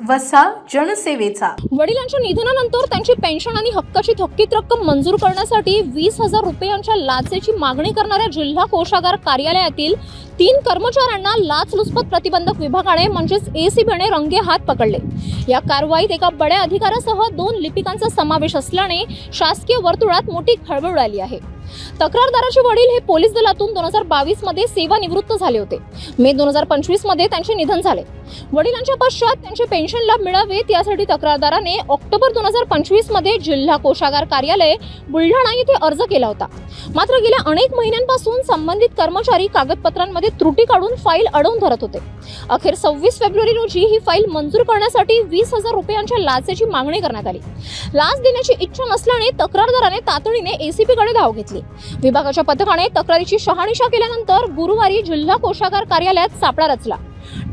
वसा जनसेवेचा। वडिलांच्या निधनानंतर त्यांची पेन्शन आणि हक्काची थकीत रक्कम मंजूर करण्यासाठी 20,000 रुपयांच्या लाचेची मागणी करणाऱ्या जिल्हा कोषागार कार्यालयातील 3 कर्मचाऱ्यांना लाचलुचपत प्रतिबंधक विभागाने म्हणजेच एसीबीने रंगे हात पकडले। या कारवाईत एका बड्या अधिकाऱ्यासह 2 लिपिकांचा समावेश असल्याने शासकीय वर्तुळात मोठी खळबळ उडाली आहे। तक्रारदाराचे वडील हे पोलीस दलातून 2022 मध्ये सेवानिवृत्त झाले होते। मे 2025 मध्ये त्यांचे निधन झाले। वडिलांच्या पश्चात त्यांचे पेन्शन लाभ मिळावेत यासाठी तक्रारदाराने ऑक्टोबर 2025 मध्ये जिल्हा कोषागार कार्यालय बुलढाणा येथे अर्ज केला होता। मात्र गेल्या अनेक महिन्यांपासून संबंधित कर्मचारी कागदपत्रांमध्ये त्रुटी काढून फाईल अडवून धरत होते। अखेर 26 फेब्रुवारी रोजी ही फाईल मंजूर करण्यासाठी 20,000 रुपयांच्या लाचेची मागणी करण्यात आली। लाच देण्याची इच्छा नसल्याने तक्रारदाराने तातडीने एसीपी कडे धाव घेतली। विभागाच्या पथकाने तक्रारीची शहानिशा केल्यानंतर गुरुवारी जिल्हा कोषागार कार्यालयात सापळा रचला।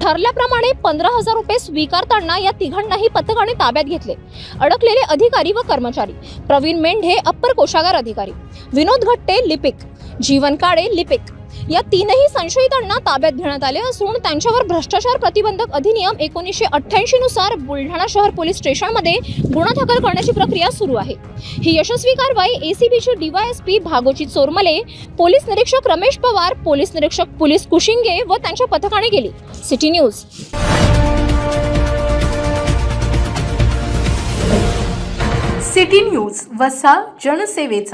ठरल्याप्रमाणे 15,000 रुपये स्वीकारताना या तिघांनाही पथकाने ताब्यात घेतले। अडकलेले अधिकारी व कर्मचारी प्रवीण मेंढे अप्पर कोषागार अधिकारी, विनोद घट्टे लिपिक, जीवन काळे लिपिक या 3ही संशयितांना ताब्यात घेण्यात आले असून त्यांच्यावर भ्रष्टाचार प्रतिबंधक अधिनियम 1988 नुसार बुलढाणा शहर पोलीस स्टेशनमध्ये गुन्हा दाखल करण्याची प्रक्रिया सुरू आहे। ही यशस्वी कारवाई एसीबीचे डीवायएसपी भागोजी चोरमले, पोलीस निरीक्षक रमेश पवार, पोलीस निरीक्षक पोलीस कुशिंगे व त्यांच्या पथकाने केली। City news. सिटी न्यूज वसा जनसेवेचा।